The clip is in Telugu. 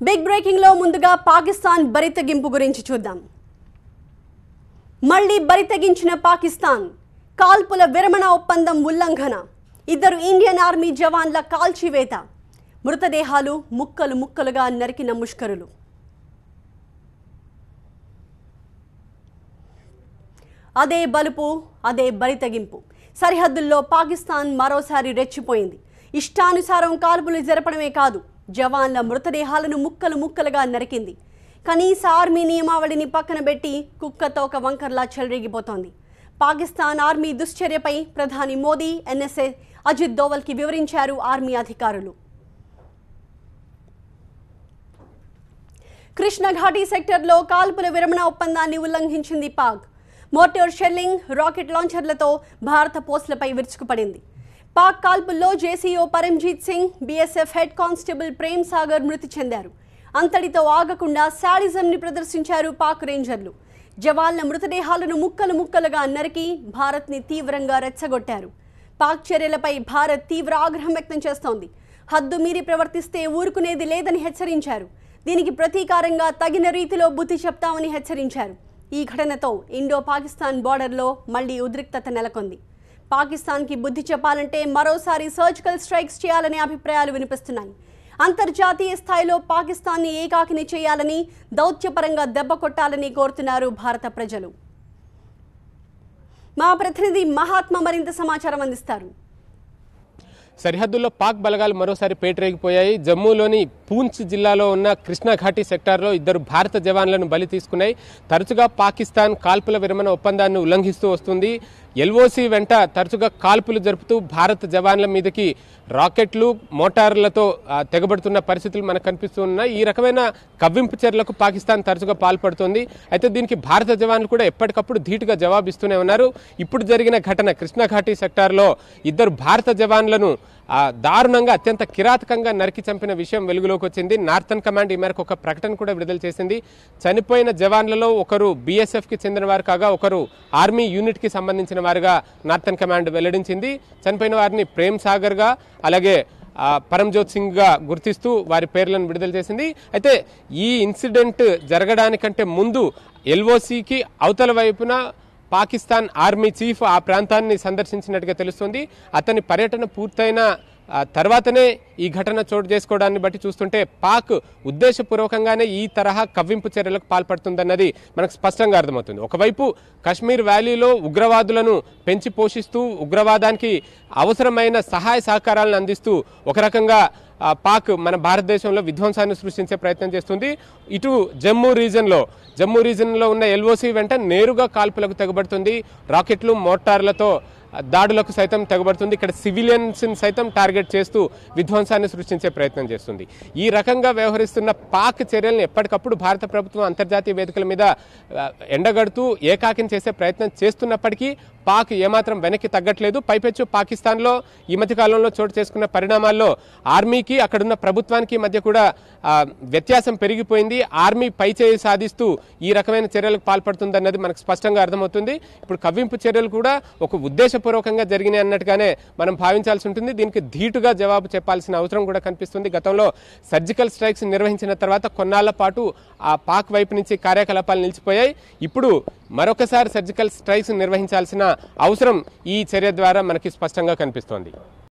బిగ్ బ్రేకింగ్ లో ముందుగా పాకిస్తాన్ బరితెగింపు గురించి చూద్దాం. మళ్ళీ బరితెగించిన పాకిస్తాన్. కాల్పుల విరమణ ఒప్పందం ఉల్లంఘన. ఇద్దరు ఇండియన్ ఆర్మీ జవాన్ల కాల్చివేత. మృతదేహాలు ముక్కలు ముక్కలుగా నరికిన ముష్కరులు. అదే బలుపు, అదే బరితెగింపు. సరిహద్దుల్లో పాకిస్తాన్ మరోసారి రెచ్చిపోయింది. ఇష్టానుసారం కాల్పులు జరపడమే కాదు, జవాన్ల మృతదేహాలను ముక్కలు ముక్కలుగా నరికింది. కనీస ఆర్మీ నియమావళిని పక్కన పెట్టి కుక్కతో ఒక వంకర్లా చెలరేగిపోతోంది. పాకిస్తాన్ ఆర్మీ దుశ్చర్యపై ప్రధాని మోదీ, ఎన్ఎస్ఏ అజిత్ దోవల్కి వివరించారు ఆర్మీ అధికారులు. కృష్ణఘాటీ సెక్టర్లో కాల్పుల విరమణ ఒప్పందాన్ని ఉల్లంఘించింది పాక్. మోటార్ షెల్లింగ్, రాకెట్ లాంచర్లతో భారత పోస్టులపై విరుచుకుపడింది. పాక్ కాల్పుల్లో JCO Paramjeet Singh, BSF head constable Prem Sagar మృతి చెందారు. అంతటితో ఆగకుండా శాడిజంని ప్రదర్శించారు పాక్ రేంజర్లు. జవాన్ల మృతదేహాలను ముక్కలు ముక్కలుగా నరికి భారత్ని తీవ్రంగా రెచ్చగొట్టారు. పాక్ చర్యలపై భారత్ తీవ్ర ఆగ్రహం వ్యక్తం చేస్తోంది. హద్దు మీరి ప్రవర్తిస్తే ఊరుకునేది లేదని హెచ్చరించారు. దీనికి ప్రతీకారంగా తగిన రీతిలో బుద్ధి చెప్తామని హెచ్చరించారు. ఈ ఘటనతో ఇండో పాకిస్తాన్ బోర్డర్లో మళ్లీ ఉద్రిక్తత నెలకొంది. పాకిస్తాన్కి బుద్ధి చెప్పాలంటే మరోసారి సర్జికల్ స్ట్రైక్స్ చేయాలనే అభిప్రాయాలు వినిపిస్తున్నాయి. అంతర్జాతీయ స్థాయిలో పాకిస్తాన్ని ఏకాకిని చేయాలని, దౌత్యపరంగా దెబ్బ కొట్టాలని కోరుతున్నారు భారత ప్రజలు. మా ప్రతినిధి మహాత్మ మరింత సమాచారం అందిస్తారు. సరిహద్దుల్లో పాక్ బలగాలు మరోసారి పేటరేగిపోయాయి. జమ్మూలోని పూంచ్ జిల్లాలో ఉన్న కృష్ణఘాటీ సెక్టార్లో ఇద్దరు భారత జవాన్లను బలి తీసుకున్నాయి. తరచుగా పాకిస్తాన్ కాల్పుల విరమణ ఒప్పందాన్ని ఉల్లంఘిస్తూ వస్తుంది. ఎల్ఓసి వెంట తరచుగా కాల్పులు జరుపుతూ భారత జవాన్ల మీదకి రాకెట్లు, మోటార్లతో తెగబడుతున్న పరిస్థితులు మనకు కనిపిస్తున్నాయి. ఈ రకమైన కవ్వింపు చర్యలకు పాకిస్తాన్ తరచుగా పాల్పడుతోంది. అయితే దీనికి భారత జవాన్లు కూడా ఎప్పటికప్పుడు ధీటుగా జవాబిస్తూనే ఉన్నారు. ఇప్పుడు జరిగిన ఘటన కృష్ణఘాటీ సెక్టార్లో ఇద్దరు భారత జవాన్లను దారుణంగా, అత్యంత కిరాతకంగా నరికి చంపిన విషయం వెలుగులోకి వచ్చింది. నార్థన్ కమాండ్ ఈ మేరకు ఒక ప్రకటన కూడా విడుదల చేసింది. చనిపోయిన జవాన్లలో ఒకరు బీఎస్ఎఫ్కి చెందిన వారు కాగా ఒకరు ఆర్మీ యూనిట్కి సంబంధించిన వారుగా నార్థన్ కమాండ్ వెల్లడించింది. చనిపోయిన వారిని ప్రేమ్ సాగర్గా, అలాగే పరంజ్యోత్ సింగ్గా గుర్తిస్తూ వారి పేర్లను విడుదల చేసింది. అయితే ఈ ఇన్సిడెంట్ జరగడానికంటే ముందు ఎల్ఓసికి అవతల వైపున పాకిస్తాన్ ఆర్మీ చీఫ్ ఆ ప్రాంతాన్ని సందర్శించినట్టుగా తెలుస్తుంది. అతని పర్యటన పూర్తయిన తర్వాతనే ఈ ఘటన చోటు చేసుకోవడాన్ని బట్టి చూస్తుంటే పాక్ ఉద్దేశపూర్వకంగానే ఈ తరహా కవ్వింపు చర్యలకు పాల్పడుతుందన్నది మనకు స్పష్టంగా అర్థమవుతుంది. ఒకవైపు కశ్మీర్ వ్యాలీలో ఉగ్రవాదులను పెంచి పోషిస్తూ ఉగ్రవాదానికి అవసరమైన సహాయ సహకారాలను అందిస్తూ ఒక రకంగా పాక్ మన భారతదేశంలో విధ్వంసాన్ని సృష్టించే ప్రయత్నం చేస్తుంది. ఇటు జమ్మూ రీజన్లో ఉన్న ఎల్ఓసి వెంట నేరుగా కాల్పులకు తెగబడుతుంది. రాకెట్లు, మోటార్లతో దాడులకు సైతం తెగబడుతుంది. ఇక్కడ సివిలియన్స్ని సైతం టార్గెట్ చేస్తూ విధ్వంసాన్ని సృష్టించే ప్రయత్నం చేస్తుంది. ఈ రకంగా వ్యవహరిస్తున్న పాక్ చర్యలను ఎప్పటికప్పుడు భారత ప్రభుత్వం అంతర్జాతీయ వేదికల మీద ఎండగడుతూ ఏకాకిని చేసే ప్రయత్నం చేస్తున్నప్పటికీ పాక్ ఏమాత్రం వెనక్కి తగ్గట్లేదు. పైపెచ్చు పాకిస్తాన్లో ఈ మధ్య కాలంలో చోటు చేసుకున్న పరిణామాల్లో ఆర్మీకి, అక్కడున్న ప్రభుత్వానికి మధ్య కూడా వ్యత్యాసం పెరిగిపోయింది. ఆర్మీ పైచేయి సాధిస్తూ ఈ రకమైన చర్యలకు పాల్పడుతుందన్నది మనకు స్పష్టంగా అర్థమవుతుంది. ఇప్పుడు కవ్వింపు చర్యలు కూడా ఒక ఉద్దేశపూర్వకంగా జరిగినాయి అన్నట్టుగానే మనం భావించాల్సి ఉంటుంది. దీనికి ధీటుగా జవాబు చెప్పాల్సిన అవసరం కూడా కనిపిస్తుంది. గతంలో సర్జికల్ స్ట్రైక్స్ నిర్వహించిన తర్వాత కొన్నాళ్ల పాటు ఆ పాక్ వైపు నుంచి కార్యకలాపాలు నిలిచిపోయాయి. ఇప్పుడు మరొకసారి సర్జికల్ స్ట్రైక్స్ నిర్వహించాల్సిన అవసరం ఈ చర్య ద్వారా మనకి స్పష్టంగా కనిపిస్తోంది.